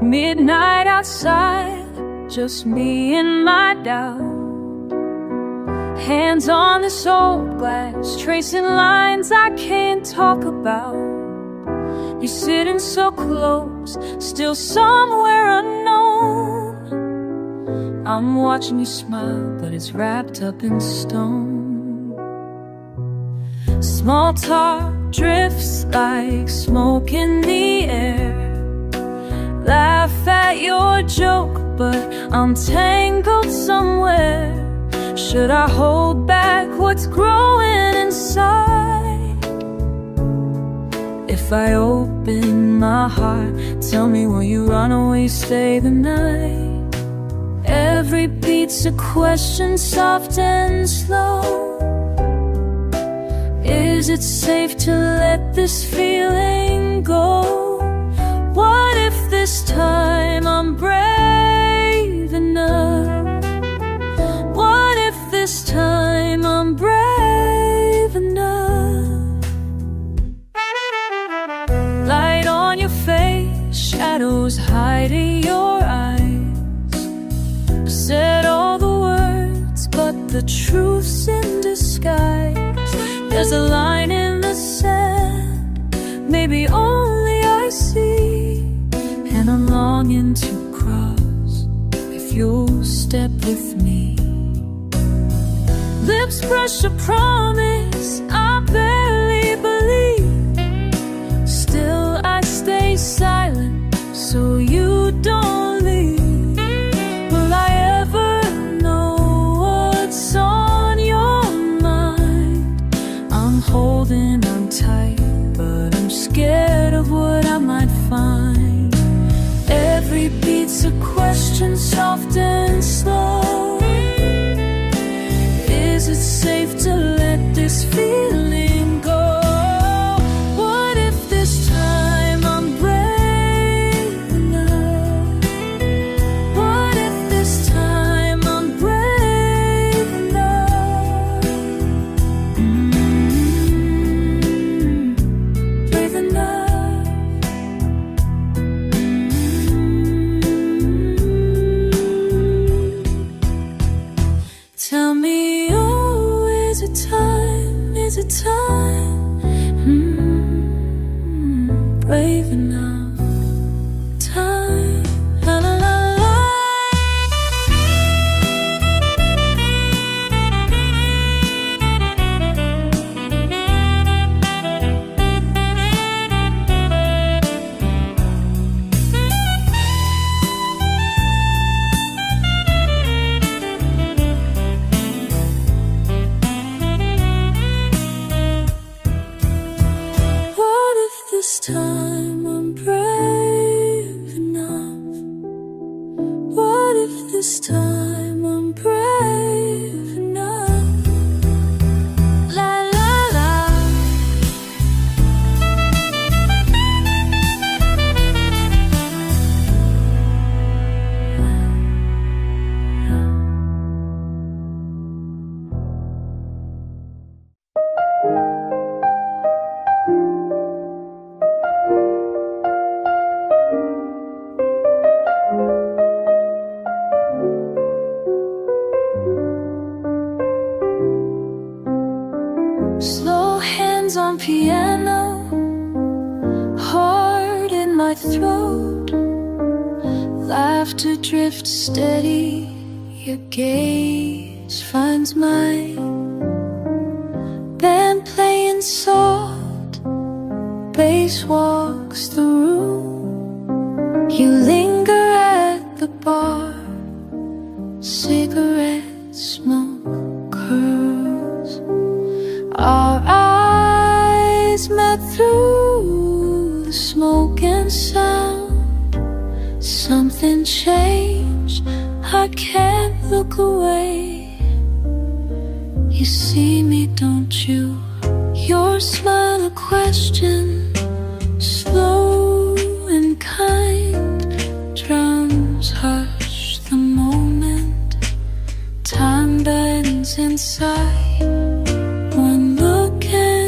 Midnight outside, just me and my doubt. Hands on this old glass, tracing lines I can't talk about. You're sitting so close, still somewhere unknown. I'm watching you smile, but it's wrapped up in stone. Small talk drifts like smoke in the air. Laugh at your joke, but I'm tangled somewhere. Should I hold back what's growing inside? If I open my heart, tell me, will you run away, stay the night? Every beat's a question, soft and slow. Is it safe to let this feeling go? What if this time I'm brave enough? What if this time I'm brave enough? Light on your face, shadows hiding your eyes. Said all the words, but the truth's in disguise. There's a line in the sand, maybe only I see, and I'm longing to cross if you'll step with me. Lips brush a promise I barely believe. Still I stay silent so you don't leave. Will I ever know what's on your mind? I'm holding on tight, but I'm scared of what I might find. Every beat's a question, soft and slow. Is it safe to let this feeling go? What if this time I'm brave enough? What if this time I'm brave enough? Brave enough. Tell me, oh, is it time? Is it time? Brave enough. Time. La la la la. What if this time I'm brave enough? What if this time I'm brave enough? La la la. Slow hands on piano, heart in my throat. Laughter drifts steady, your gaze finds mine. Band playing soft, bass walks the room. You linger at the bar, cigarette smoke curls. Our eyes met through the smoke and sound. Something changed, I can't look away. You see me, don't you? Your smile a question, slow and kind. Drums hush the moment, time bends inside. One look and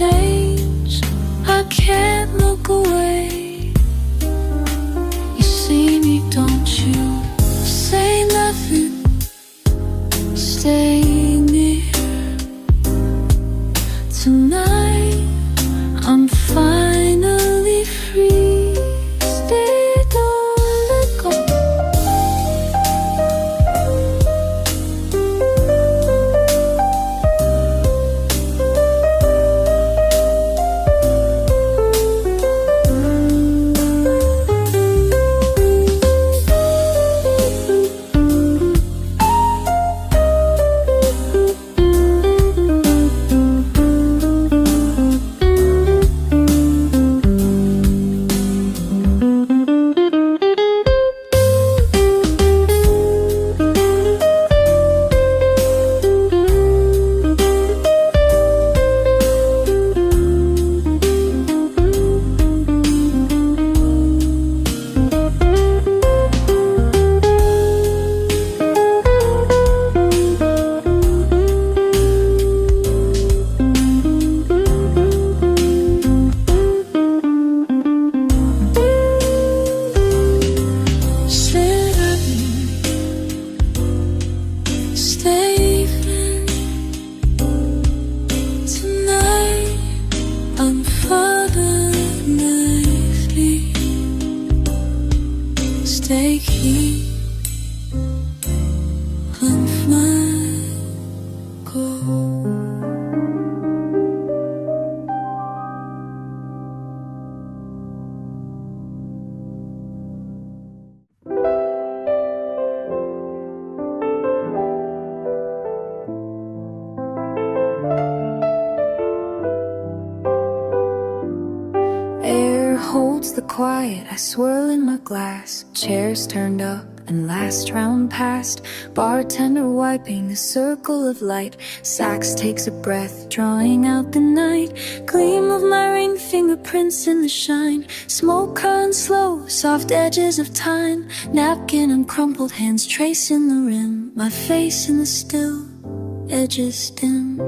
change, I can't look away. You see me, don't you? Say nothing, stay near. Tonight I'm finally free. Stay, don't let go. The quiet, I swirl in my glass. Chairs turned up and last round passed. Bartender wiping the circle of light. Sax takes a breath, drawing out the night. Gleam of my ring, fingerprints in the shine. Smoke curling slow, soft edges of time. Napkin and crumpled hands tracing the rim. My face in the still, edges dim.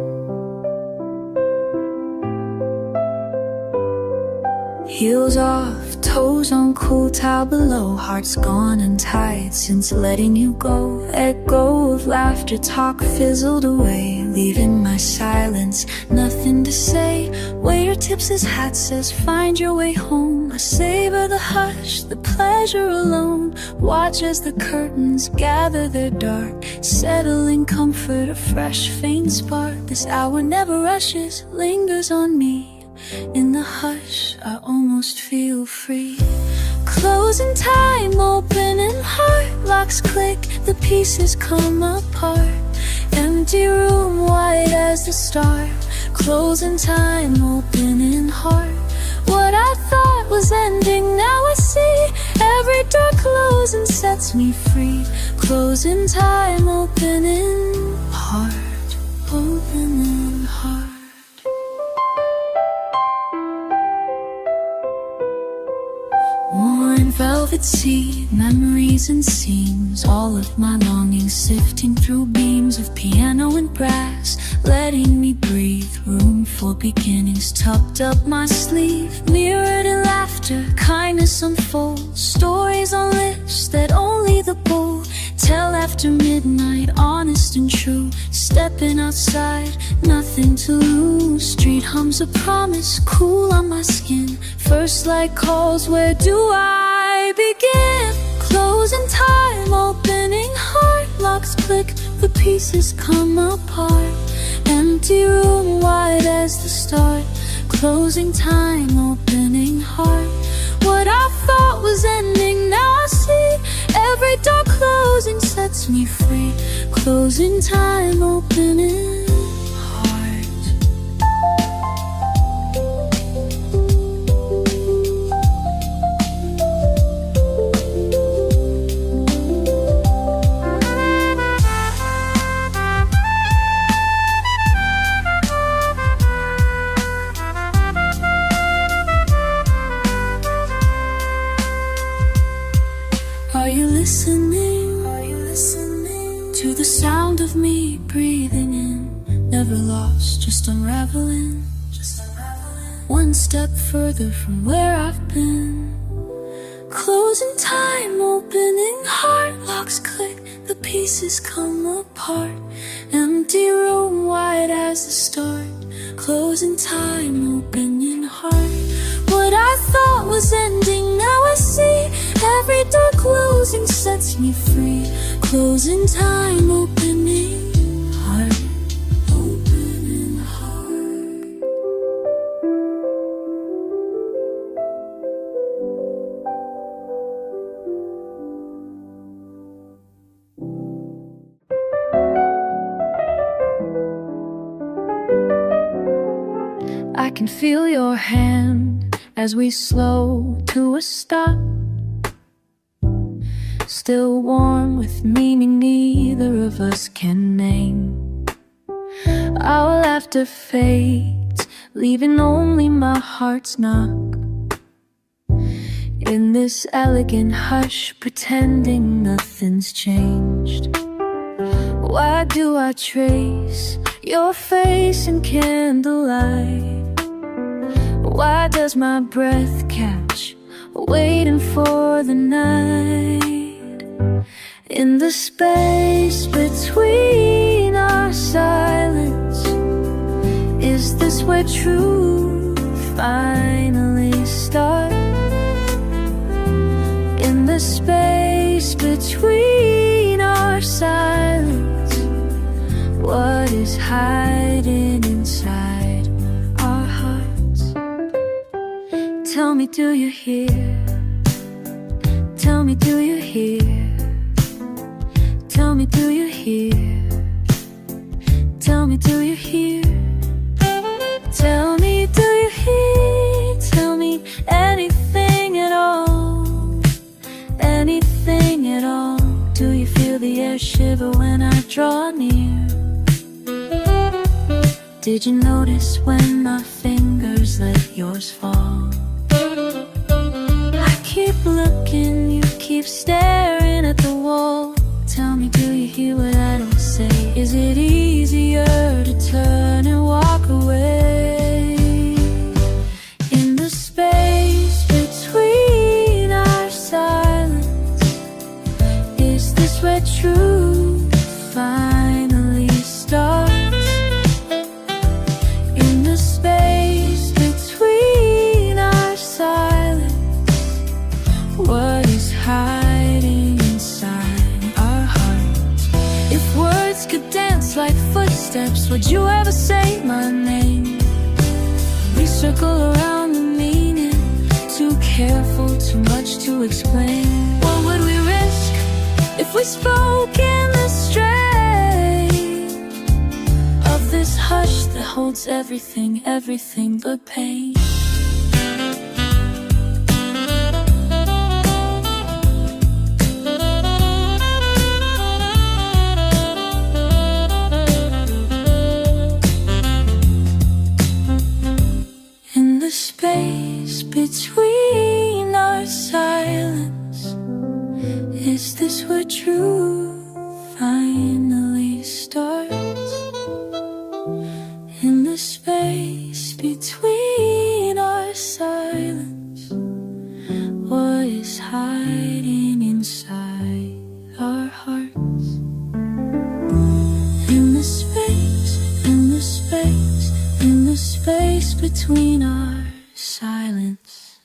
Heels off, toes on cool towel below. Heart's gone untied since letting you go. Echo of laughter, talk fizzled away, leaving my silence, nothing to say. Waiter tips his hat, says find your way home. I savor the hush, the pleasure alone. Watch as the curtains gather their dark, settle in comfort, a fresh faint spark. This hour never rushes, lingers on me. In the hush, I almost feel free. Closing time, opening heart. Locks click, the pieces come apart. Empty room, white as the start. Closing time, opening heart. What I thought was ending, now I see. Every door closing sets me free. Closing time, opening heart. Opening heart. Worn velvet sea, memories and seams. All of my longings sifting through beams of piano and brass, letting me breathe. Room for beginnings tucked up my sleeve. Mirrored in laughter, kindness unfolds. Stories on lips that only the bold tell after midnight, honest and true. Stepping outside, nothing to lose. Street hums a promise, cool on my skin. First light calls, where do I begin? Closing time, opening heart. Locks click, the pieces come apart. Empty room, wide as the start. Closing time, opening heart. What I thought was ending, now I see. Every door closing sets me free. Closing time, opening heart. Are you listening? Are you listening to the sound of me breathing in? Never lost, just unraveling. Just unraveling. one step further from where I've been. Closing time, opening heart, locks click, the pieces come apart. Empty room, wide as the start. Closing time, opening heart. What I thought was ending, now I see. Every door closing sets me free. Closing time, opening heart. Opening heart. I can feel your hand as we slow to a stop. Still warm with meaning neither of us can name. Our laughter fades, leaving only my heart's knock. In this elegant hush, pretending nothing's changed. Why do I trace your face in candlelight? Why does my breath catch, waiting for the night? In the space between our silence, is this where truth finally starts? In the space between our silence, what is hiding inside our hearts? Tell me, do you hear? Tell me, do you hear? Tell me, do you hear? Tell me, do you hear? Tell me, do you hear? Tell me anything at all. Anything at all. Do you feel the air shiver when I draw near? Did you notice when my fingers let yours fall? I keep looking, you keep staring at the wall. Tell me, do you hear what I don't say? Is it easier to turn and walk away? In the space between our silence, is this where truth finally starts? In the space between our silence, what is hiding inside our hearts? If words could dance like footsteps, would you ever say my name? We circle around the meaning, too careful, too much to explain. What would we risk if we spoke in the strain of this hush that holds everything, everything but pain? In the space between our silence, is this where truth finally starts? In the space between our silence, what is hiding inside our hearts? In the space, in the space, in the space between our silence.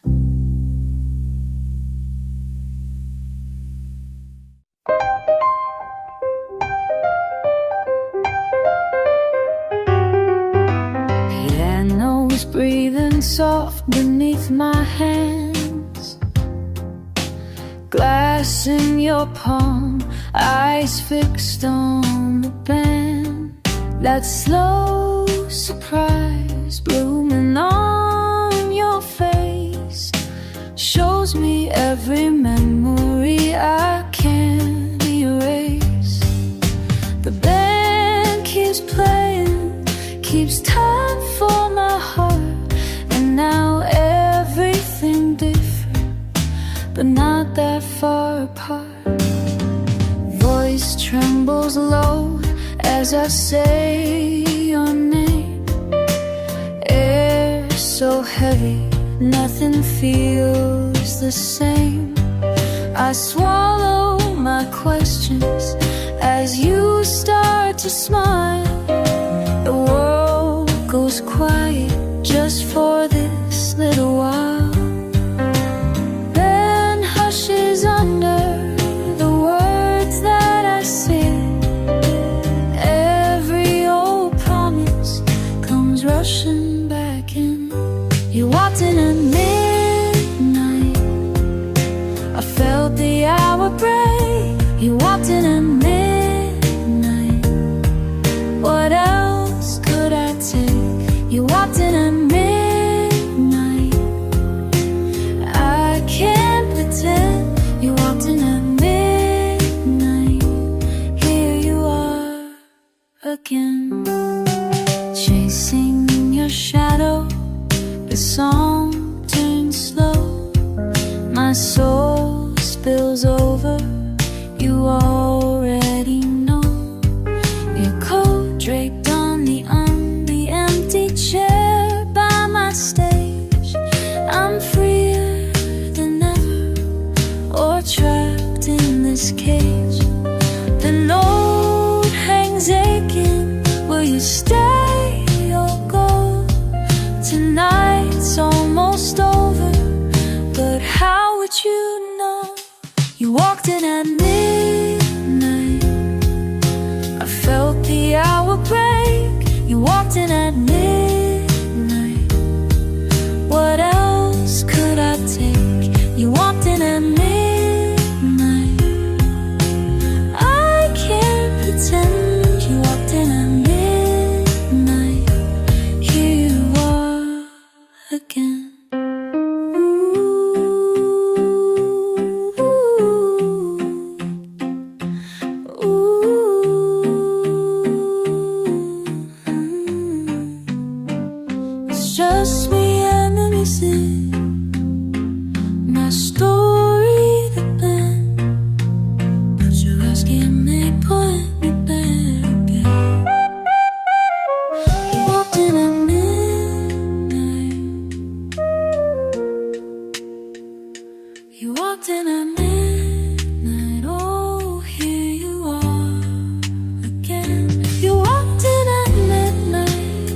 Piano's breathing soft beneath my hands. Glass in your palm, eyes fixed on the band. That slow surprise blooming on your face shows me every memory I can't erase. The band keeps playing, keeps time for my heart, and now everything different, but not that far apart. Voice trembles low as I say your name. Air so heavy, nothing feels the same. I swallow my questions as you start to smile. The world goes quiet just for this little while, then hushes under the words that I say. Every old promise comes rushing back in. You walked in at midnight, I felt the hour break. You walked in at midnight, what else could I take? You walked in at midnight, I can't pretend. You walked in at midnight, here you are again. Chasing your shadow, the song turns slow. My soul spills over, you already know. Your coat draped on the empty chair by my stage. I'm freer than ever, or trapped in this cage. The note hangs aching, will you stay or go? Tonight's almost over, but how would you know? You walked in at midnight, I felt the hour break. You walked in at midnight, what else could I take? You walked in at midnight, I can't pretend. You walked in at midnight, here you are again. It's just me and the music, my story the band. But you're asking me, put me back again. You walked in at midnight, you walked in at midnight, oh, here you are again. You walked in at midnight,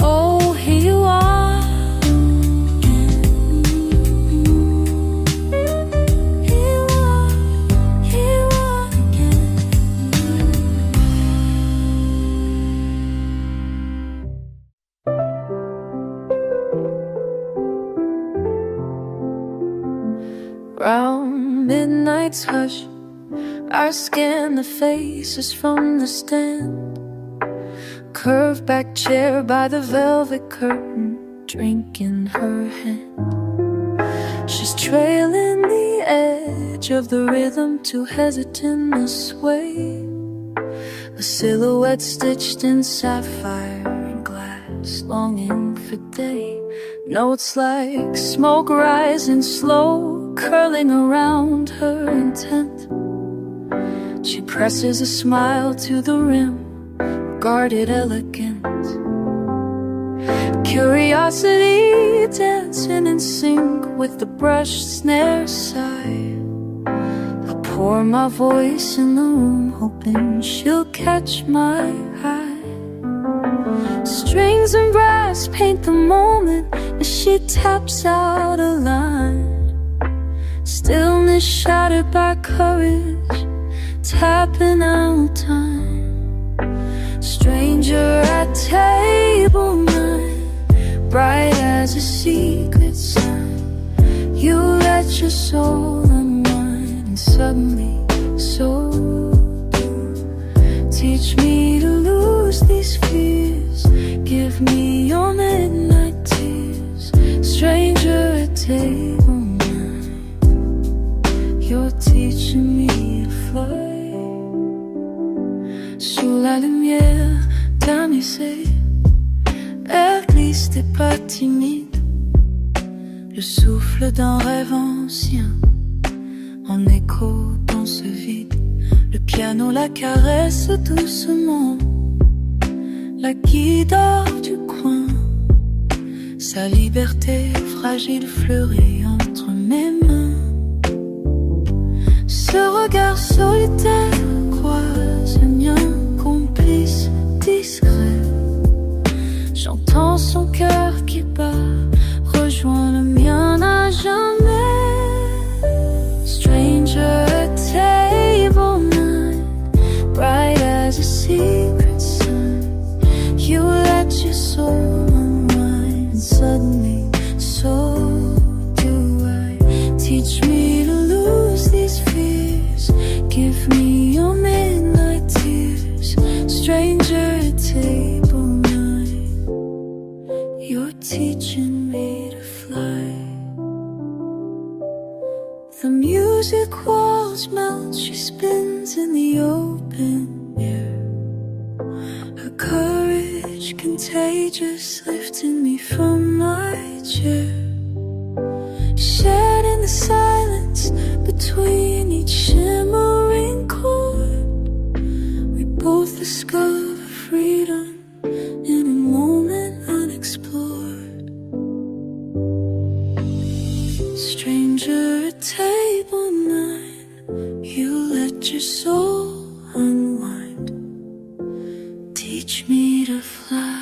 oh, here you are again. Here you are again. Round midnight's hush, I scan the faces from the stand. Curved back chair by the velvet curtain, drink in her hand. She's trailing the edge of the rhythm, too hesitant to sway. A silhouette stitched in sapphire and glass, longing for day. Notes like smoke rising slow, curling around her intent. She presses a smile to the rim, guarded elegant. Curiosity dancing in sync with the brushed snare sigh. I pour my voice in the room, hoping she'll catch my eye. Strings and brass paint the moment as she taps out a line. Stillness shattered by courage, tapping out time. Stranger at table 9, bright as a secret sign. You let your soul unwind, and suddenly so do. Teach me to lose these fears, give me your midnight tears. Stranger at table 9, you're teaching me to fly. Sous la lumière tamisée, l'air glisse, t'es pas timide. Le souffle d'un rêve ancien, en écho dans ce vide. Le piano la caresse doucement, la guide hors du coin. Sa liberté fragile fleurit entre mes mains. Ce regard solitaire croise le mien, complice, discret. J'entends son cœur qui bat, rejoint le mien à jamais. Stranger at table nine, bright as a secret sun. You let your soul unwind, and suddenly so do I. Teach me to lose these fears, give me your midnight tears. Stranger at table nine, you're teaching me to fly. The music walls melt, she spins in the open air. Her courage contagious, lifting me from my chair. Shared in the silence between each shimmering chord, we both discover freedom in a moment unexplored. Stranger at table nine, you let your soul unwind. Teach me to fly.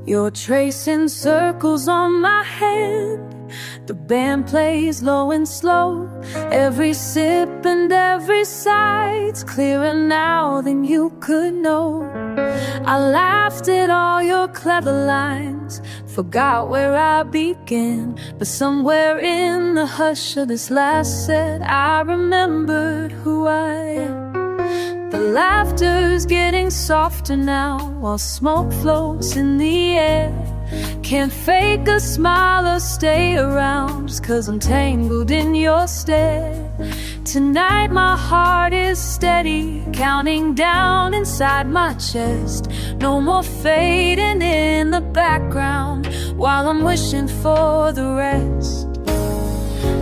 You're tracing circles on my hand. The band plays low and slow. Every sip and every sight's clearer now than you could know. I laughed at all your clever lines, forgot where I began. But somewhere in the hush of this last set, I remembered who I am. The laughter's getting softer now, while smoke floats in the air. Can't fake a smile or stay around, just 'cause I'm tangled in your stare. Tonight my heart is steady, counting down inside my chest. No more fading in the background, while I'm wishing for the rest.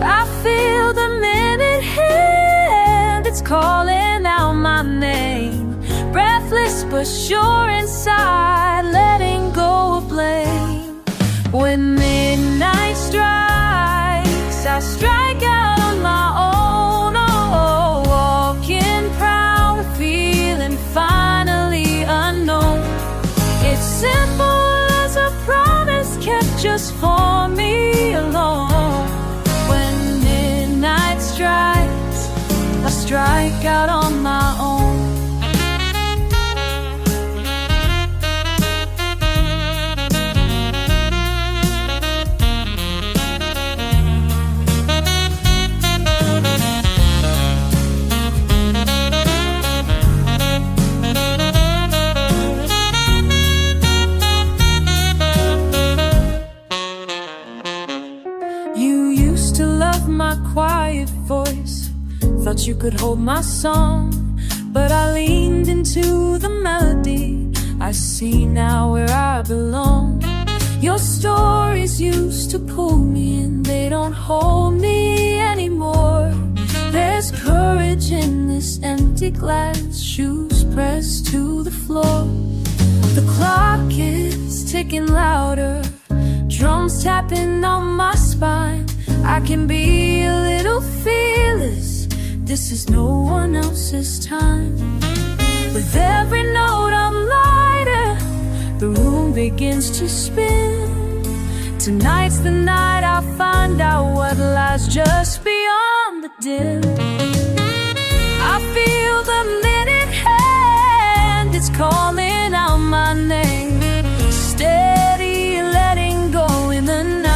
I feel the minute hand, it's calling out my name. Breathless but sure inside, letting go of blame. When midnight strikes, I strike out on my own. Oh, walking proud, feeling finally unknown. It's simple as a promise kept just for me alone. When midnight strikes, I strike out on my own. Quiet voice, thought you could hold my song, but I leaned into the melody. I see now where I belong. Your stories used to pull me in, they don't hold me anymore. There's courage in this empty glass, shoes pressed to the floor. The clock is ticking louder, drums tapping on my spine. I can be a little fearless, this is no one else's time. With every note I'm lighter, the room begins to spin. Tonight's the night I find out what lies just beyond the dim. I feel the minute hand, it's calling out my name. Steady letting go in the night.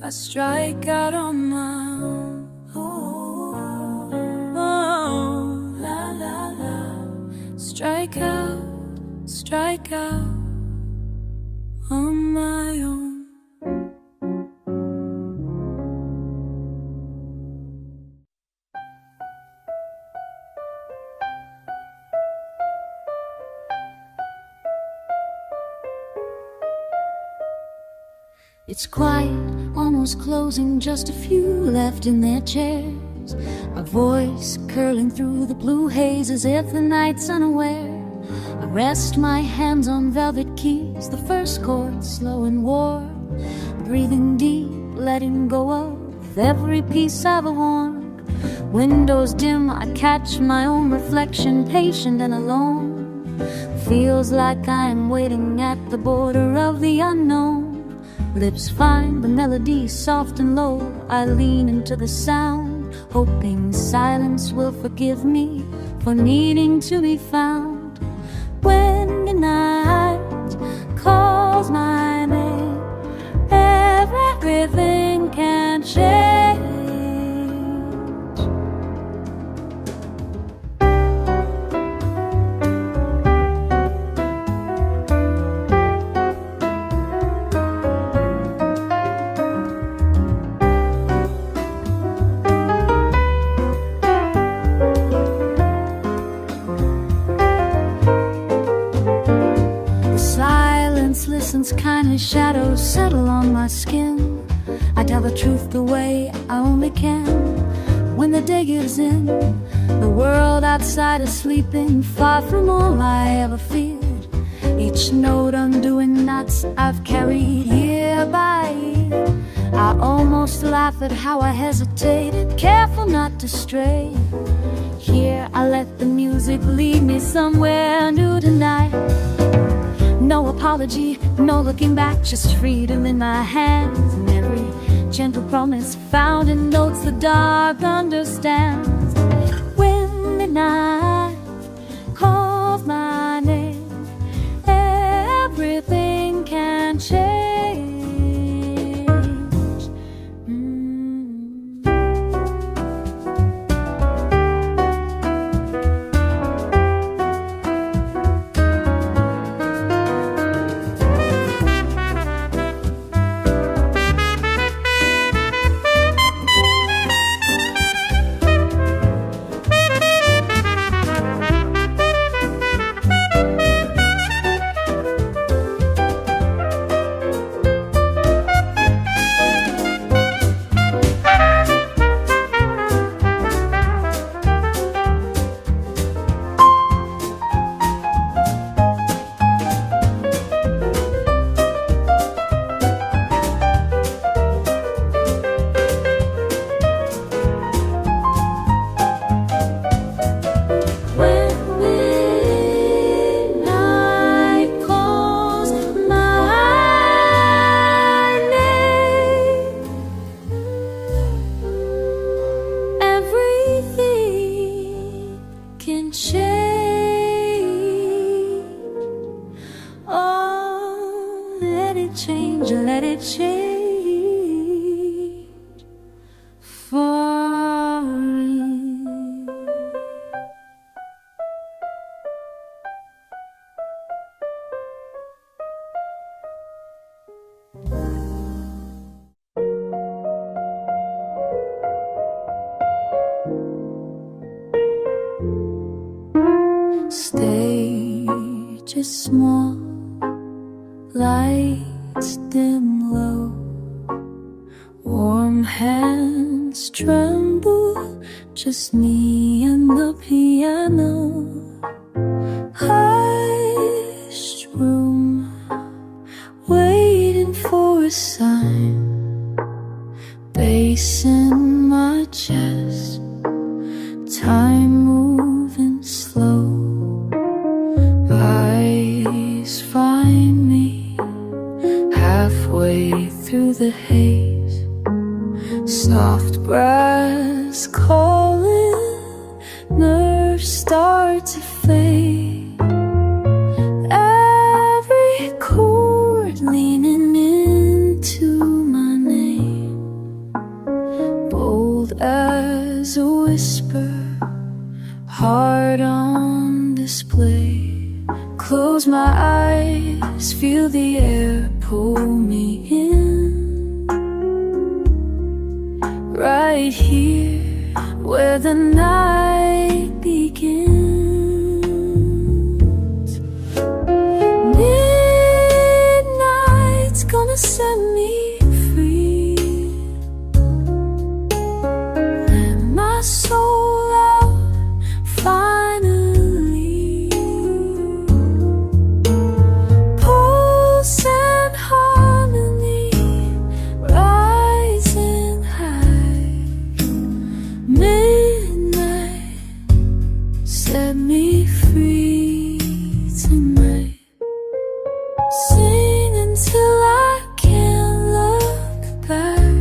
I strike out on my own. Oh, la la la. Strike out on my own. It's quiet, almost closing, just a few left in their chairs. My voice curling through the blue haze as if the night's unaware. I rest my hands on velvet keys, the first chord slow and warm. Breathing deep, letting go of every piece I've worn. Windows dim, I catch my own reflection, patient and alone. Feels like I'm waiting at the border of the unknown. Lips find the melody soft and low. I lean into the sound, hoping silence will forgive me for needing to be found. When the night calls my name, everything can change. Kind shadows settle on my skin. I tell the truth the way I only can. When the day gives in, the world outside is sleeping, far from all I ever feared. Each note undoing knots I've carried year by year. I almost laugh at how I hesitated, careful not to stray. Here I let the music lead me somewhere new tonight. No apology, no looking back, just freedom in my hands. And every gentle promise found in notes the dark understands. When the night calls my name, everything can change. Stage is small, lights dim low, warm hands tremble, just me and the piano. Hushed room, waiting for a sign, bass in my chest, time moving slow. Eyes find me halfway through the haze. Soft brass calling, nerves start to fade. Every chord leaning into my name. as a whisper, heart on display. Close my eyes, feel the air pull me in. Right here where the night begins. Midnight's gonna set me free. Let my soul out finally. Pulse and harmony rising high. Midnight set me free tonight. Sing until I can't look back.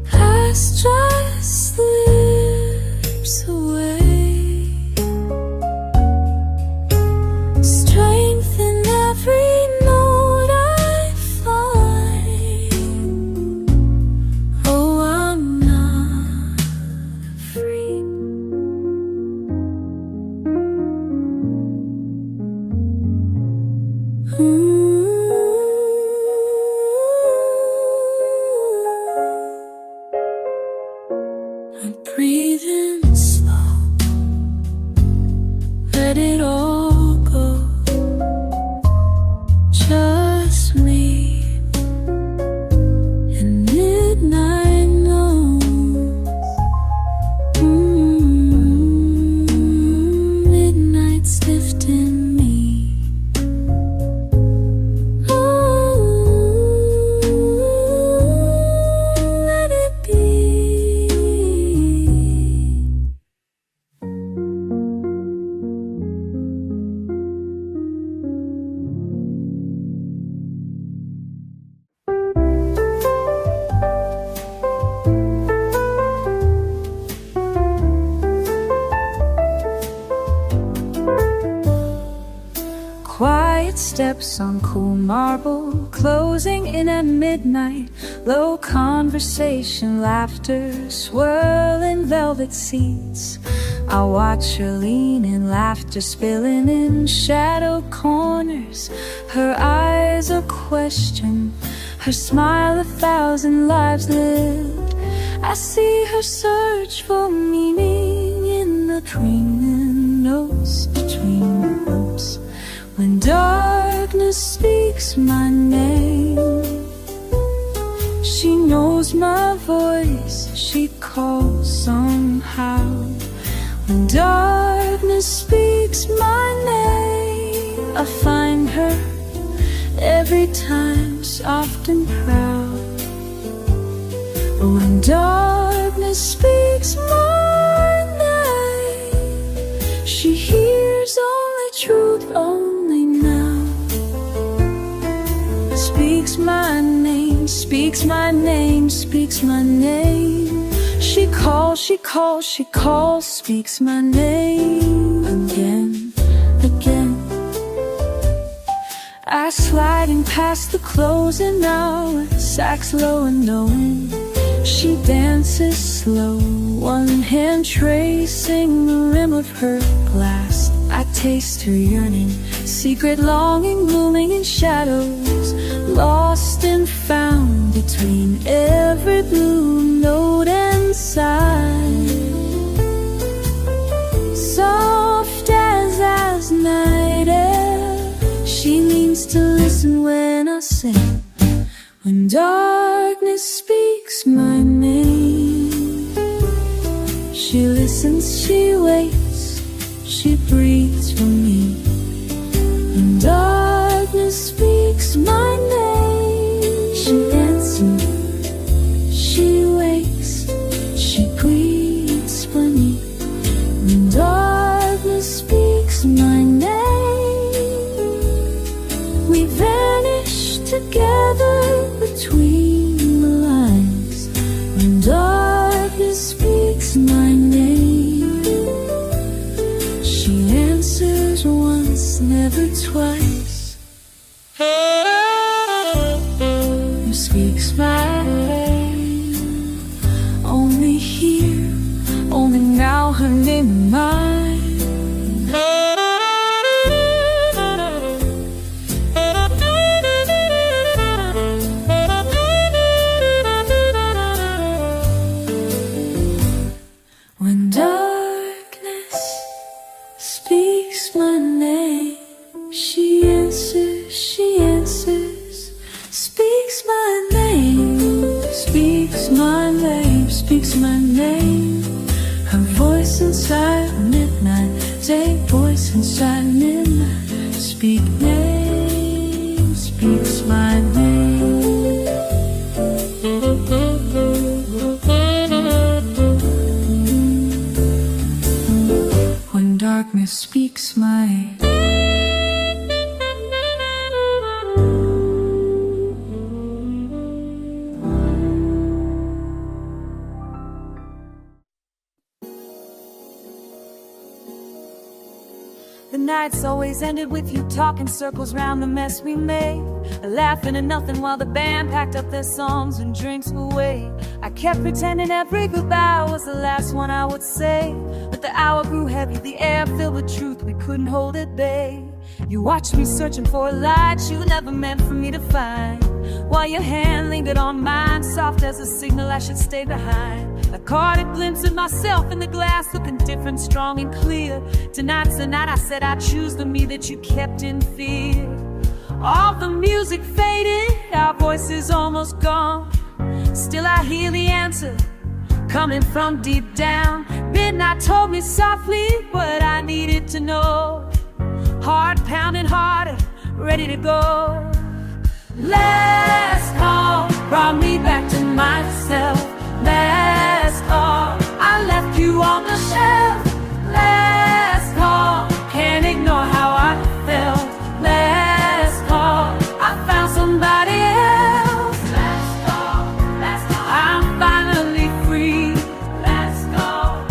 Past just slips away. Strength in every note I find. Oh, I'm not afraid. I'm breathing slow. Let it all go. Just me and midnight knows. Midnight's lifting me. Let it be. Quiet steps on cool marble, closing in at midnight. Low conversation, laughter, swirling velvet seats. I watch her lean in, laughter spilling in shadow corners. Her eyes a question, her smile 1,000 lives lived. I see her search for meaning in the twinkling notes between the notes. When darkness speaks my name, she knows my voice, she calls somehow. When darkness speaks my name, I find her every time, soft and proud. When darkness speaks my name, she hears only truth, only now. Speaks my name, speaks my name, speaks my name. She calls, she calls, she calls, speaks my name again, again. I sliding past the closing hour, sax low and knowing. She dances slow, one hand tracing the rim of her glass. I taste her yearning, secret longing blooming in shadows, lost and found between every blue note and sigh. Soft as night air, she leans to listen when I sing. When darkness speaks my name, she listens, she waits, she breathes for me. When darkness speaks my name, she answers, she wakes, she breathes for me. When darkness speaks my name, we vanish together between the lines. When darkness speaks my name, she answers once, never twice. Who speaks my name? speaks my name, speaks my name. Her voice inside midnight, day voice inside midnight. Speak name, speaks my name. When darkness speaks my name. The nights always ended with you talking circles round the mess we made, laughing at nothing while the band packed up their songs and drinks away. I kept pretending every goodbye was the last one I would say, but the hour grew heavy, the air filled with truth, we couldn't hold at bay. You watched me searching for a light you never meant for me to find, while your hand lingered on mine, soft as a signal I should stay behind. I caught a glimpse of myself in the glass, looking different, strong and clear. Tonight's the night I said I'd choose the me that you kept in fear. All the music faded, our voices almost gone. Still I hear the answer coming from deep down. Midnight told me softly what I needed to know. Heart pounding harder, ready to go. Last call brought me back to myself. Last call, I left you on the shelf. Last call, can't ignore how I felt. Last call, I found somebody else. Last call, I'm finally free. Last call,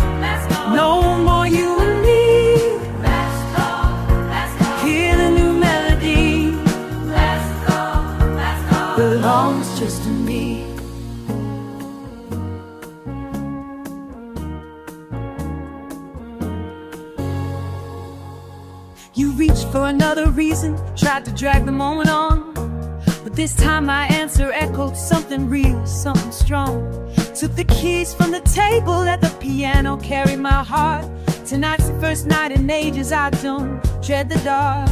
no more you and me. Last call, hear the new melody. Last call, belongs just to me. You reached for another reason, tried to drag the moment on, but this time my answer echoed something real, something strong. Took the keys from the table at the piano, carried my heart. Tonight's the first night in ages I don't dread the dark.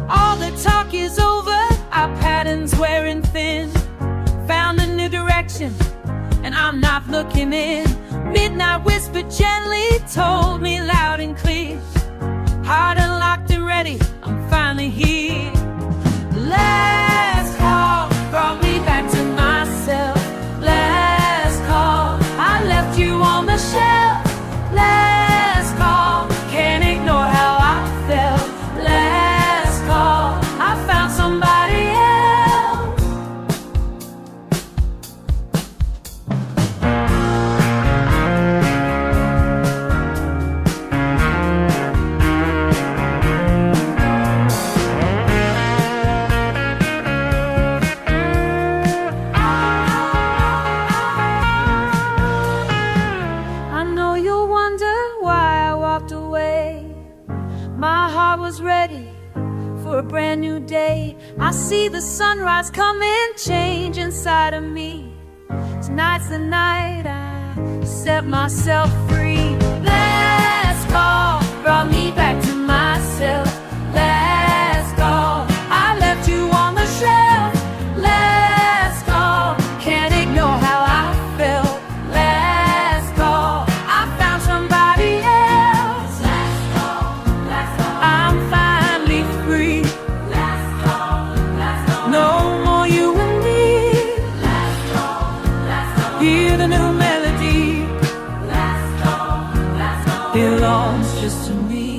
All the talk is over, our patterns wearing thin. Found a new direction, and I'm not looking in. Midnight whispered gently, told me loud and clear. Heart unlocked and ready, I'm finally here. Last call brought me back to myself. Last call, I left you on the shelf. Last call, can't ignore how I felt. Last call, I found somebody else. I know you'll wonder why I walked away. My heart was ready for a brand new day. I see the sunrise coming, change inside of me. Tonight's the night I set myself free. Last call brought me back to myself. Last call, I left you on the shelf. Last call, can't ignore how I felt. Last call, I found somebody else. Last call, I'm finally free. Last call, no more you and me. Last call, hear the new melody. Last call, belongs just to me.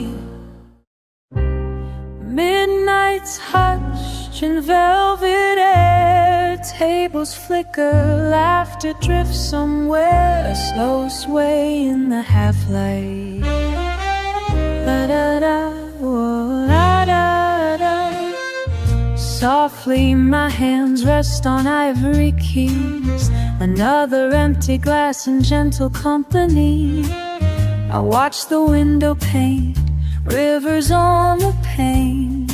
Midnight's hushed in velvet air, tables flicker, laughter drifts somewhere, a slow sway in the half-light. La-da-da, oh, la-da-da. Softly my hands rest on ivory keys, another empty glass and gentle company. I watch the window pane, rivers on the pane.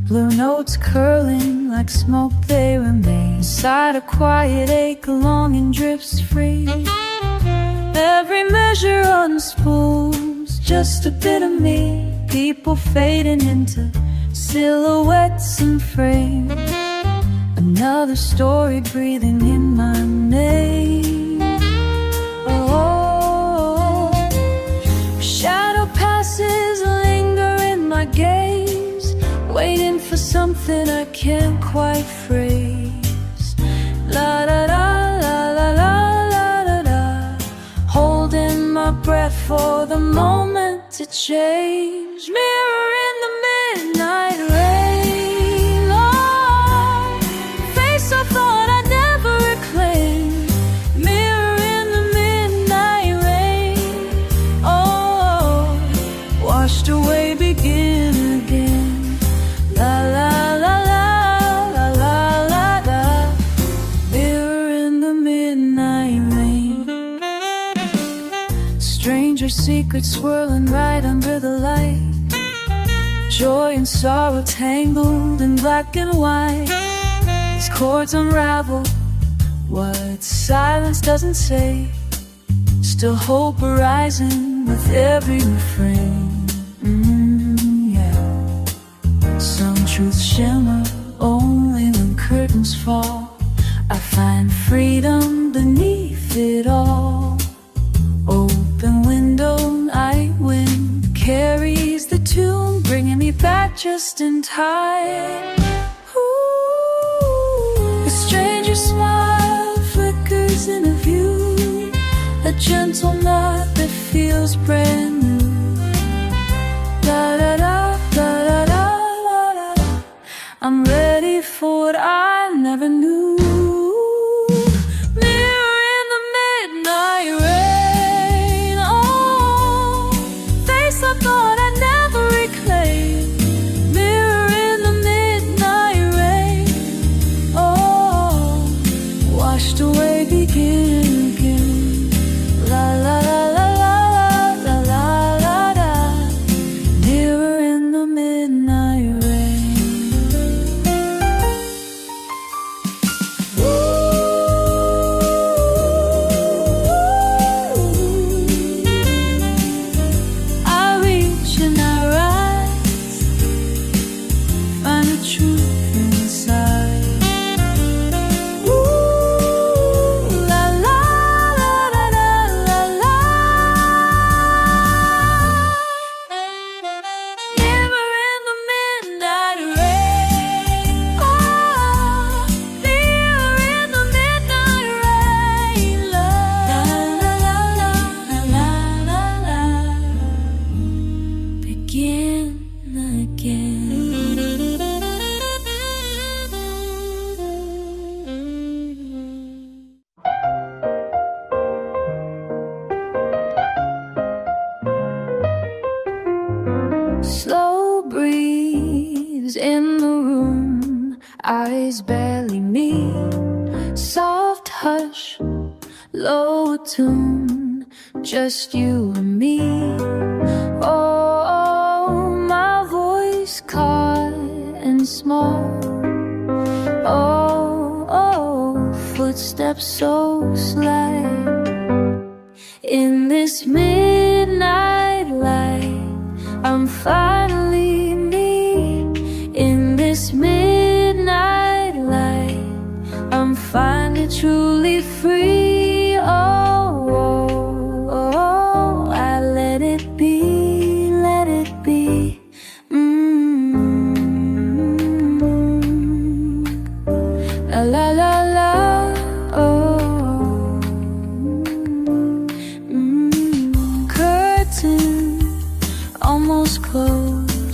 Blue notes curling like smoke they remain. Inside a quiet ache, a longing drifts free. Every measure unspools just a bit of me. People fading into silhouettes and frames. Another story breathing in my name. can't quite phrase. La da da la la la la da da. Holding my breath for the moment to change. Mirror in the midnight rain. Oh, face I thought I'd never reclaim. Mirror in the midnight rain. Oh, washed away, begin again. La la la la la la la la. Mirror in the midnight rain. Stranger secrets swirling right under the light. Joy and sorrow tangled in black and white. These chords unravel what silence doesn't say. Still hope arising with every refrain. Yeah. Some truths shimmer only when curtains fall. I find freedom beneath it all. Open window, night wind carries the tune, bringing me back just in time. Ooh, a stranger's smile flickers in a view, a gentle nod that feels brand new. Da da da da da da da da. I'm ready for what I never knew. Mirror in the midnight rain. Oh, face I thought I'd never reclaim. Mirror in the midnight rain. Oh, washed away, begin again. La la la la la la la la. Mirror in the midnight rain. I reach and I rise, find the truth inside. Ooh, la la la la la la la. Mirror in the midnight rain. Oh, mirror in the midnight rain. La la la la la la la. Begin again. Slow breeze in the room, eyes barely meet. Soft hush, low tune, just you and me. Oh, my voice caught and small. Oh, footsteps so slight. In this midnight light, I'm finally me. In this midnight light, I'm finally truly free. Oh, oh, oh, I let it be, let it be. La la la la, oh. Curtain almost closed.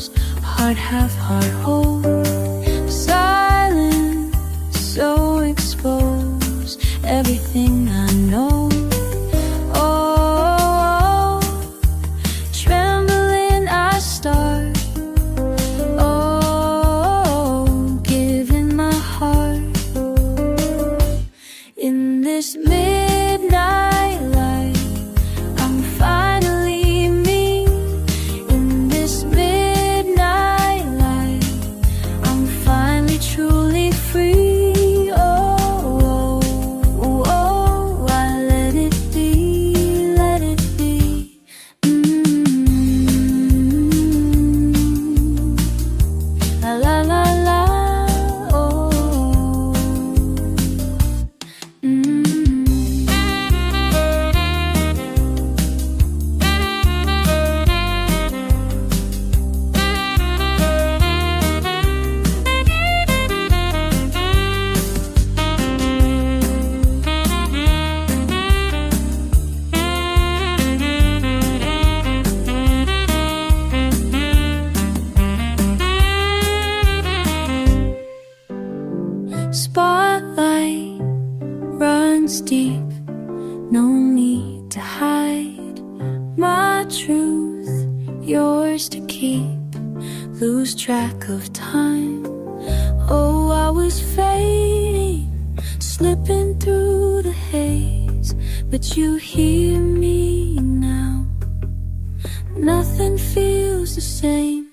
no need to hide my truth, yours to keep, lose track of time. Oh, I was fading, slipping through the haze, but you hear me now. Nothing feels the same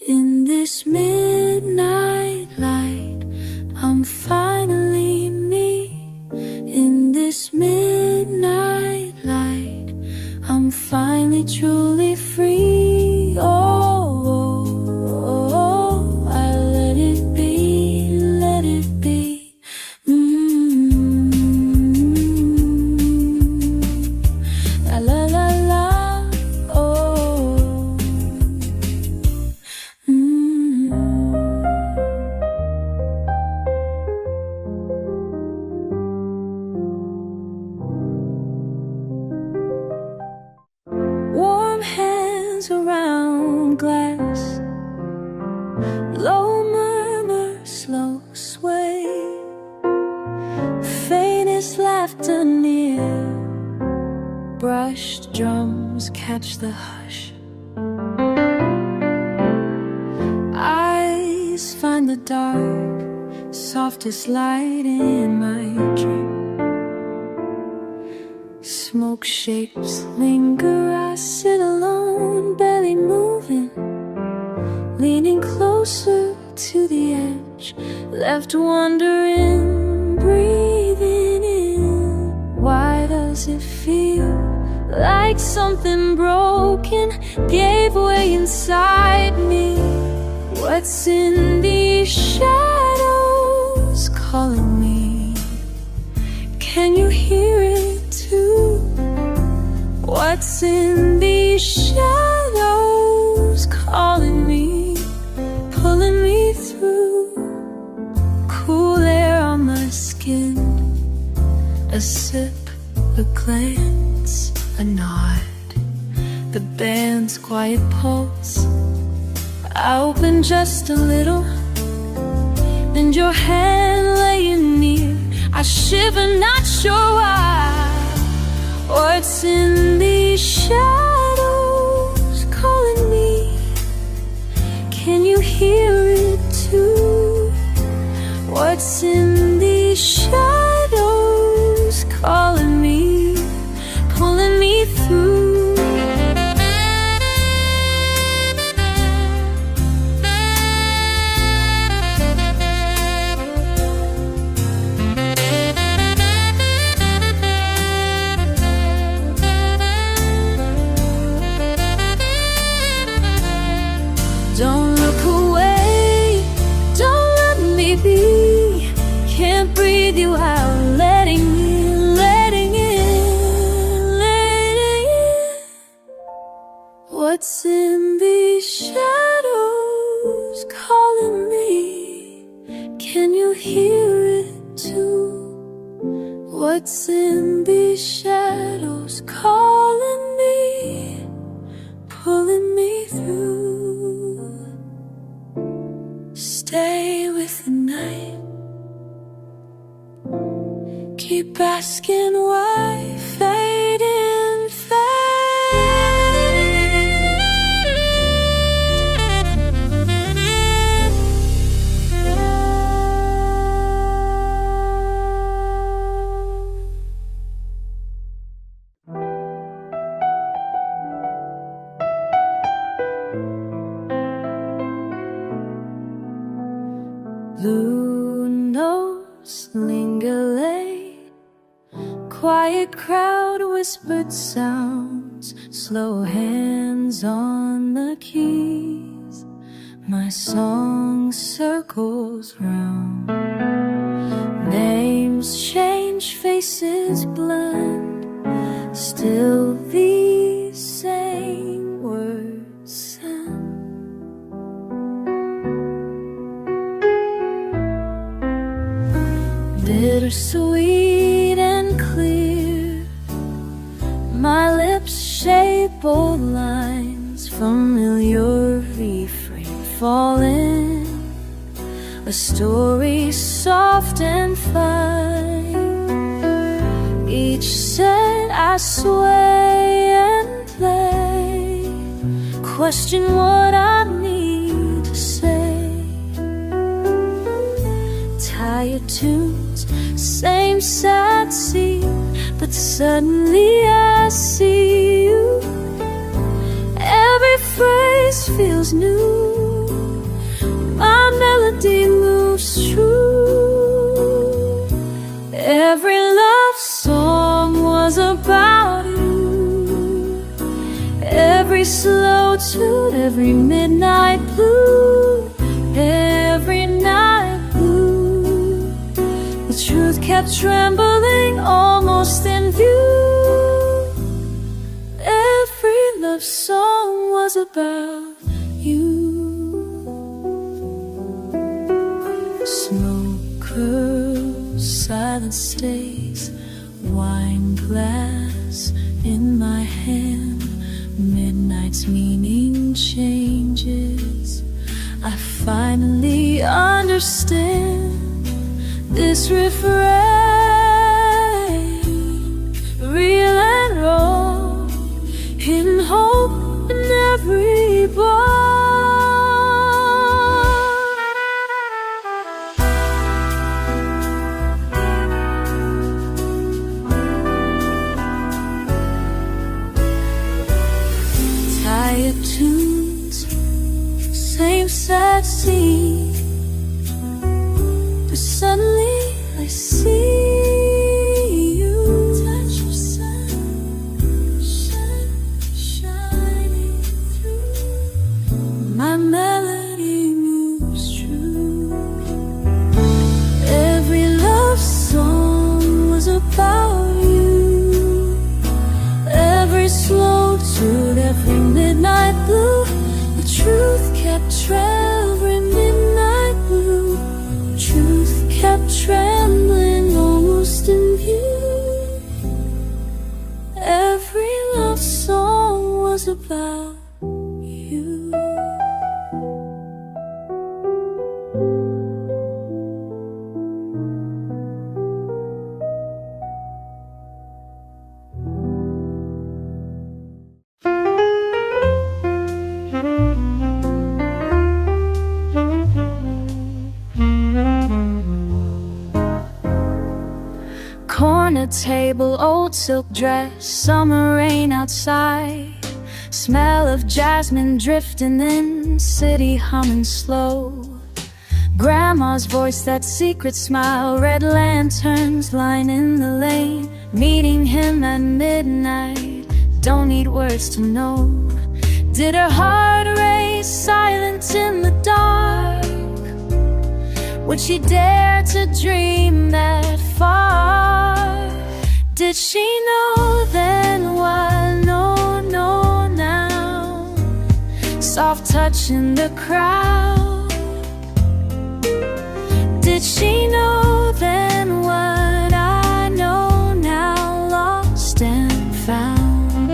in this midnight light. I'm finally me in this midnight light. I'm finally truly free. Oh, oh, oh, I let it be, let it be. La la la la. Oh. Warm hands around glass, low murmur, slow sway, faintest laughter near, brushed drums catch the hush. Eyes find the dark, softest light in my dream. Smoke shapes linger, I sit alone, barely moving, leaning closer to the edge, left wondering, breathing in. Why does it feel like something broken gave way inside me? What's in these shadows calling me? Can you hear it too? What's in these shadows calling me, pulling me through? Cool air on my skin, a sip, a glance, a nod, the band's quiet pulse. I open just a little, and your hand laying near. I shiver, not sure why. What's in these shadows calling me? Can you hear it too? What's in these shadows calling me, pulling me through? Don't look away, don't let me be. Can't breathe you out, letting in, letting in, letting in. What's in these shadows calling me? Can you hear it too? What's in these shadows calling me, pulling me through? Stay with the night, keep asking why, fading fast. Blue notes linger late, quiet crowd, whispered sounds, slow hands on the keys. My song circles round, names change, faces blend, still these same words sound. Bittersweet and clear, my lips shape old lines, familiar refrain falling, a story soft and fine. Each set I sway and play, question what I need to say. Tired tunes, same sad scene, but suddenly I see you. Every phrase feels new, my melody moves true. Every love song was about you. Every slow tune, every midnight blue, every night blue. The truth kept trembling almost in view. Every love song was about you. Smoke curls, silence stays, wine glass in my hand. Midnight's meaning changes. I finally understand this refrain, real and raw, hidden hope in every bar. Tired tunes, same sad scene, but suddenly I see you. Touch of sun, shining through. My melody moves true. Every love song was about you. Every slow tune, every midnight blue. The truth kept traveling midnight blue. Truth kept trembling almost in view. Every love song was about you. Corner table, old silk dress, summer rain outside. Smell of jasmine drifting in, city humming slow. Grandma's voice, that secret smile, red lanterns lining the lane. Meeting him at midnight, don't need words to know. Did her heart race silent in the dark? Would she dare to dream that far? Did she know then what? No, no, now. Soft touch in the crowd. Did she know then what I know now? Lost and found.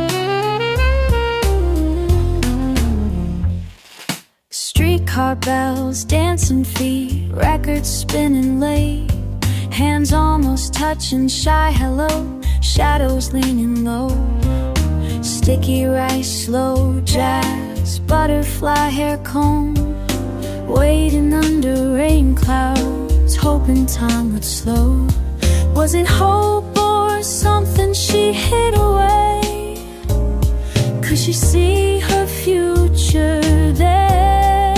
Streetcar bells, dancing feet, records spinning late. Hands almost touching, shy hello, shadows leaning low. Sticky rice, slow jazz, butterfly hair comb. Waiting under rain clouds, hoping time would slow. Was it hope or something she hid away? Could she see her future there?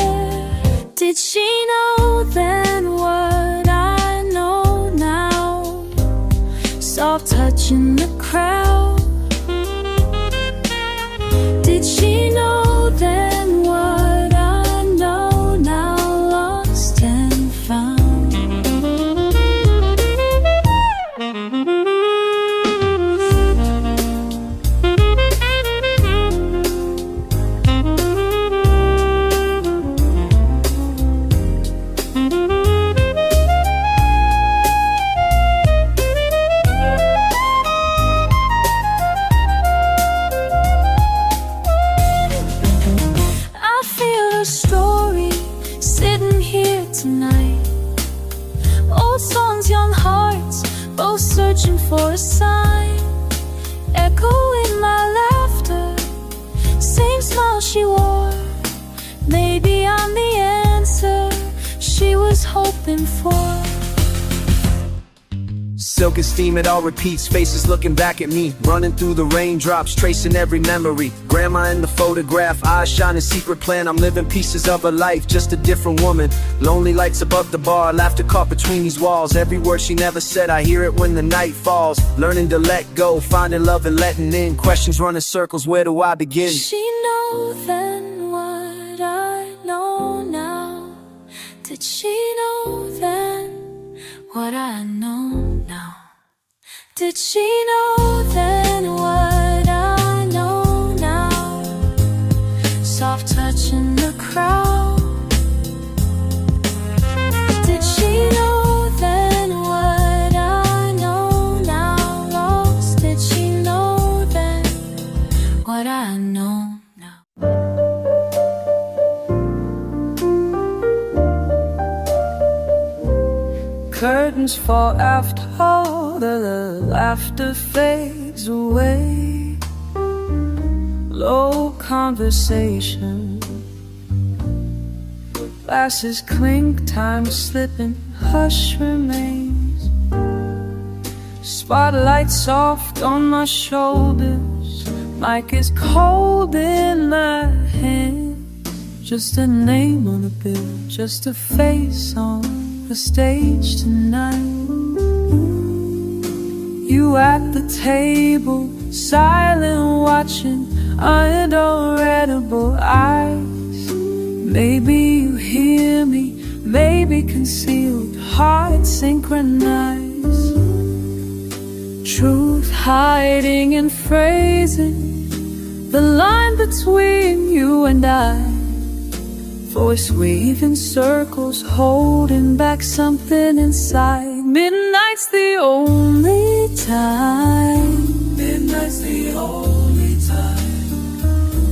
Did she know then what I know now? Soft touch in the crowd. Did she know then what I know now? Lost and found. hoping for. Silk and steam, it all repeats. Faces looking back at me, running through the raindrops, tracing every memory. Grandma in the photograph, eyes shining, secret plan. I'm living pieces of her life, just a different woman. Lonely lights above the bar, laughter caught between these walls. Every word she never said, I hear it when the night falls. Learning to let go, finding love and letting in. Questions running circles, where do I begin? She know then what I know now. Did she know then what I know now? Did she know then what I know now? Soft touch in the crowd. Did she know then what I know now? Lost. Did she know then what I know now? Curtains fall after all the laughter fades away. Low conversation, glasses clink, time slipping, hush remains. Spotlight soft on my shoulders, mic is cold in my hand. Just a name on a bill, just a face on the stage tonight. You at the table, silent, watching unreadable eyes. Maybe you hear me, maybe concealed, hearts synchronized. Truth hiding in phrasing, the line between you and I. Voice weaving circles, holding back something inside. Midnight's the only time. Midnight's the only time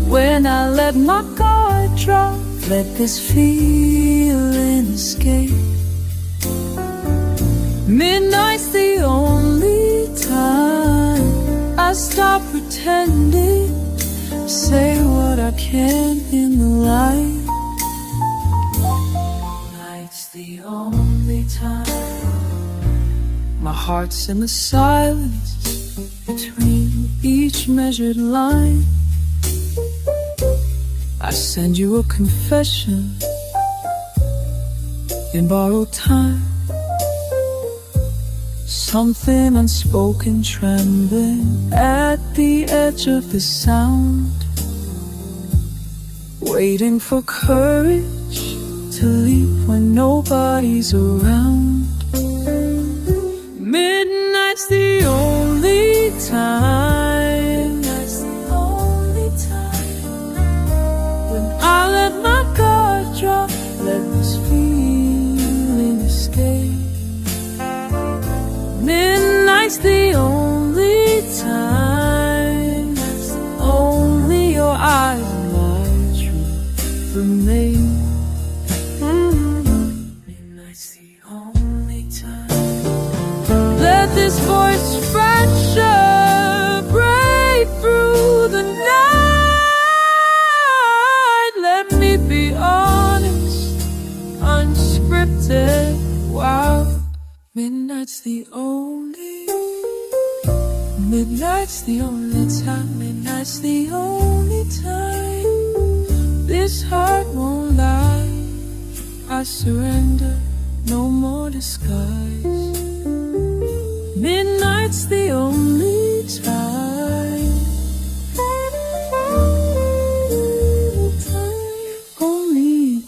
when I let my guard drop, let this feeling escape. Midnight's the only time I stop pretending, say what I can in the light. The only time my heart's in the silence between each measured line. I send you a confession in borrowed time. Something unspoken trembling at the edge of the sound, waiting for courage to leap when nobody's around. Midnight's the only time. Midnight's the only time when I let my guard drop, let this feeling escape. Midnight's the only time. Only your eyes and my truth remain. Let this voice fracture, break through the night. Let me be honest, unscripted, wild. Midnight's the only time. Midnight's the only time this heart won't lie. I surrender, no more disguise. Midnight's the only time. Only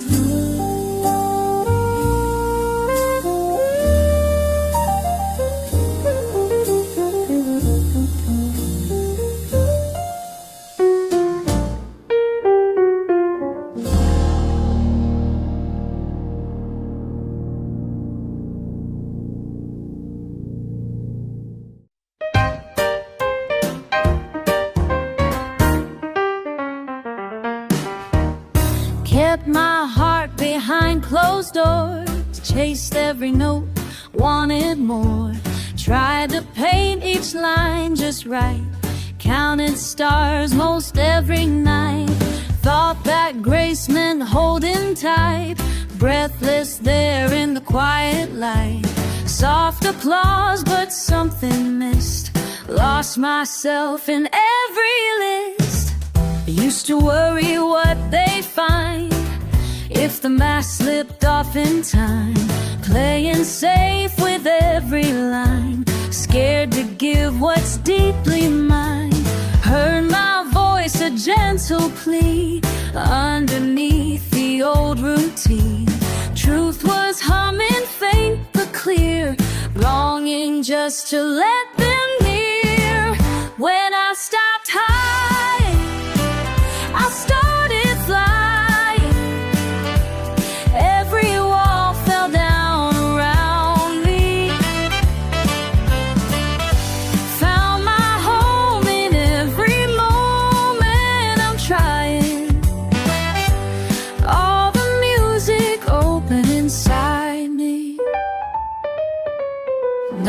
Kept my heart behind closed doors, chased every note, wanted more. Tried to paint each line just right, counted stars most every night. Thought that grace meant holding tight, breathless there in the quiet light. Soft applause, but something missed. Lost myself in every list. I used to worry what they'd find if the mask slipped off in time. Playing safe with every line, scared to give what's deeply mine. Heard my voice, a gentle plea underneath the old routine. Truth was humming faint but clear, longing just to let them near. When I stopped hiding, I started flying. Every wall fell down around me. Found my home in every moment I'm trying. All the music open inside me.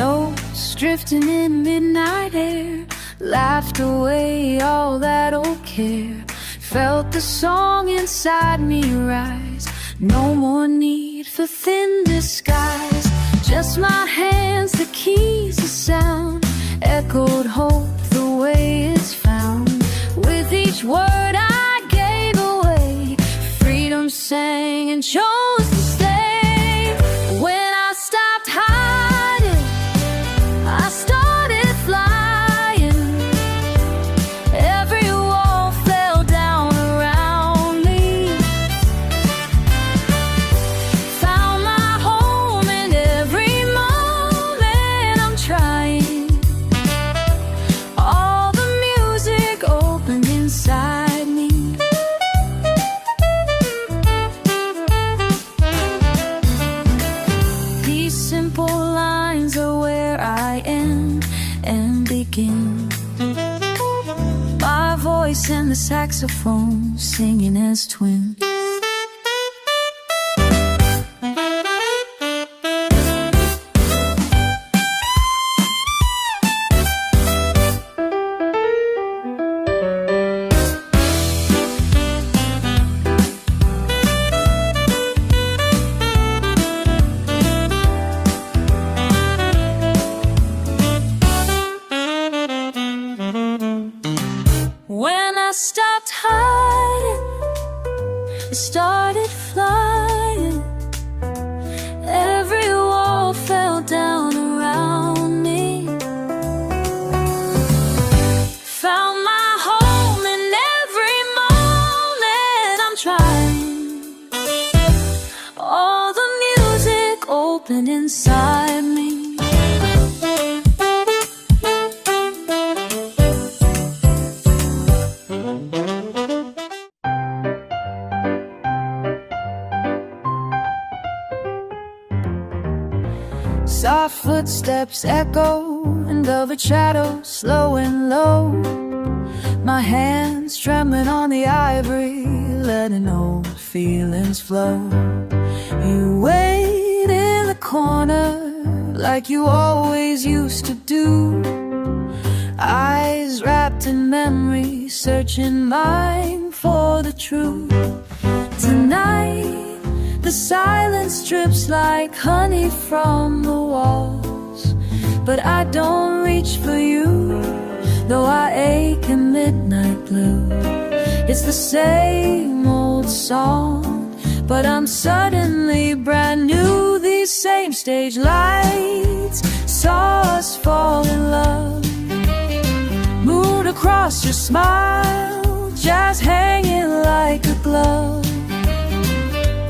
Notes drifting in midnight air, laughed away all that old care. Felt the song inside me rise. No more need for thin disguise. Just my hands, the keys, the sound. Echoed hope the way it's found. With each word I gave away, freedom sang and chose to stay. When I stopped hiding, I started flying. Every wall fell down around me. Found my home in every moment I'm trying. All the music opened inside me. These simple lines are where I end and begin. My voice and the saxophone singing as twins. When I stopped hiding, I started flying. Every wall fell down around me. Found my home in every moment I'm trying. All the music opened inside me. Soft footsteps echo and velvet shadows slow and low. My hands trembling on the ivory, letting old feelings flow. You wait in the corner like you always used to do. Eyes wrapped in memory, searching mine for the truth. Tonight the silence drips like honey from the walls. But I don't reach for you, though I ache in midnight blue. It's the same old song, but I'm suddenly brand new. These same stage lights saw us fall in love. Moved across your smile, just hanging like a glove.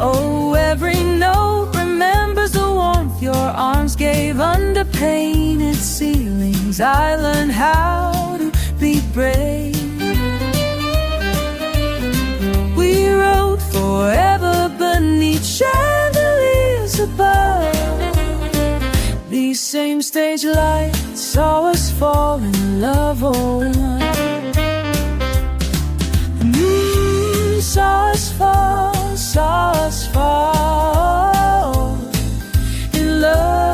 Oh, every note remembers the warmth your arms gave under painted ceilings. I learned how to be brave. We rode forever beneath chandeliers above. These same stage lights saw us fall in love, oh, saw us fall. Saw us fall in love.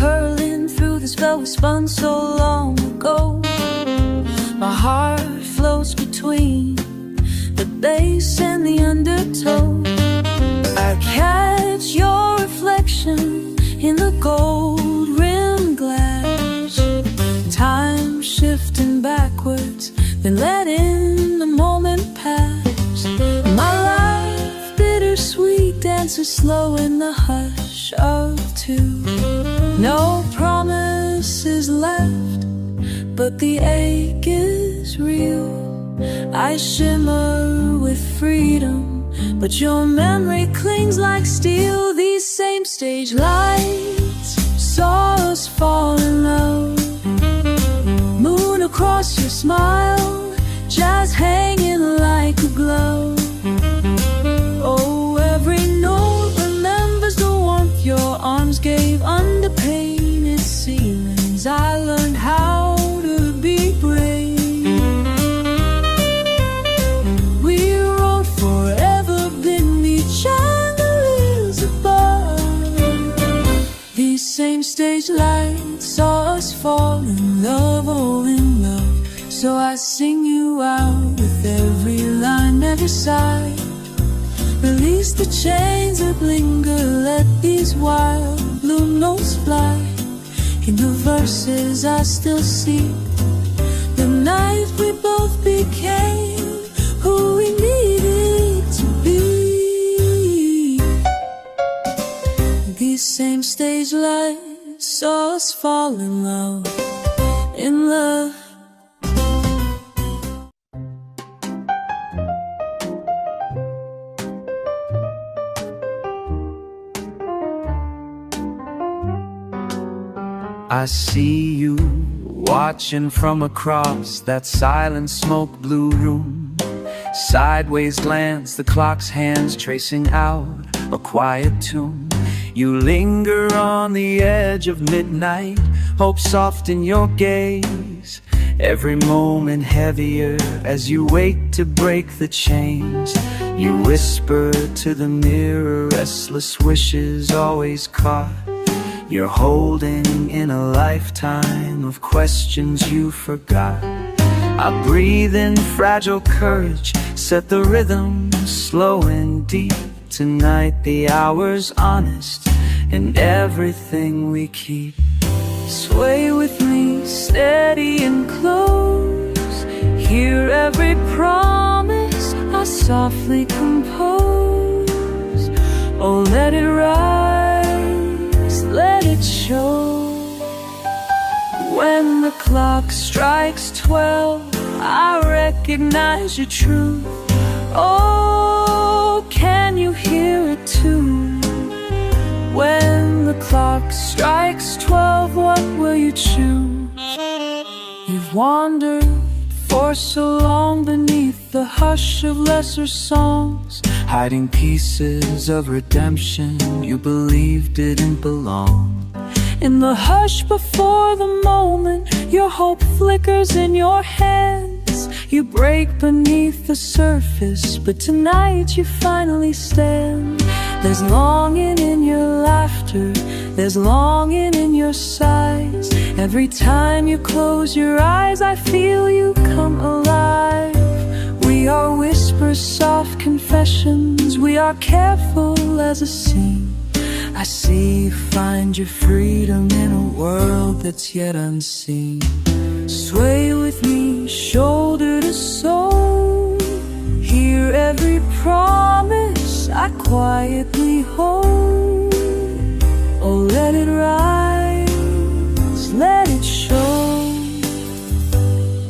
curling through the spell we spun so long ago. My heart floats between the bass and the undertow. I catch your reflection in the gold-rimmed glass. Time shifting backwards, then letting the moment pass. My life, bittersweet, dances slow in the hush of two. No promises left, but the ache is real. I shimmer with freedom, but your memory clings like steel. These same stage lights saw us fall in love. Moon across your smile, jazz hanging like a glove. Oh, every note remembers the warmth your arms gave under painted ceilings. I learned how to be brave. We rode forever beneath chandeliers above. These same stage lights saw us fall in love, oh in love. So I sing you out with every line, every side. Release the chains that linger, let these wild blue notes fly. In the verses I still see the night we both became who we needed to be. These same stage lights saw us fall in love, in love. I see you watching from across that silent smoke blue room. Sideways glance, the clock's hands tracing out a quiet tune. You linger on the edge of midnight, hope soft in your gaze. Every moment heavier as you wait to break the chains. You whisper to the mirror, restless wishes always caught. You're holding in a lifetime of questions you forgot. I breathe in fragile courage, set the rhythm slow and deep. Tonight the hour's honest in everything we keep. Sway with me, steady and close. Hear every promise I softly compose. Oh, let it rise, let it show. When the clock strikes 12, I recognize your truth. Oh, can you hear it too? When the clock strikes 12, what will you choose? You've wandered for so long beneath the hush of lesser songs, hiding pieces of redemption you believed didn't belong. In the hush before the moment, your hope flickers in your hands. You break beneath the surface, but tonight you finally stand. There's longing in your laughter, there's longing in your sighs. Every time you close your eyes, I feel you come alive. We are whispers, soft confessions, we are careful as a scene. I see you find your freedom in a world that's yet unseen. Sway with me, shoulder to soul. Hear every promise I quietly hold. Oh, let it rise, let it show.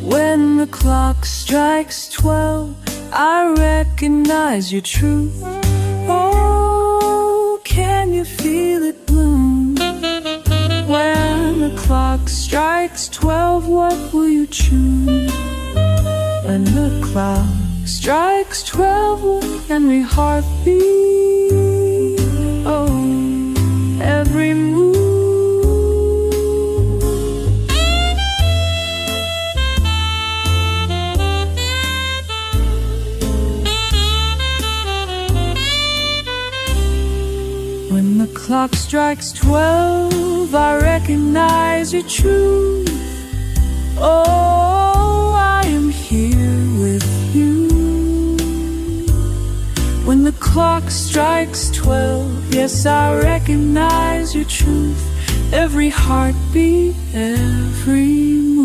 When the clock strikes 12, I recognize your truth. Oh, can you feel it bloom? When the clock strikes 12, what will you choose? When the clock strikes 12, will every heartbeat, oh, every move. When the clock strikes 12, move, I recognize your truth. Oh, I am here with you. When the clock strikes 12, yes, I recognize your truth. Every heartbeat, every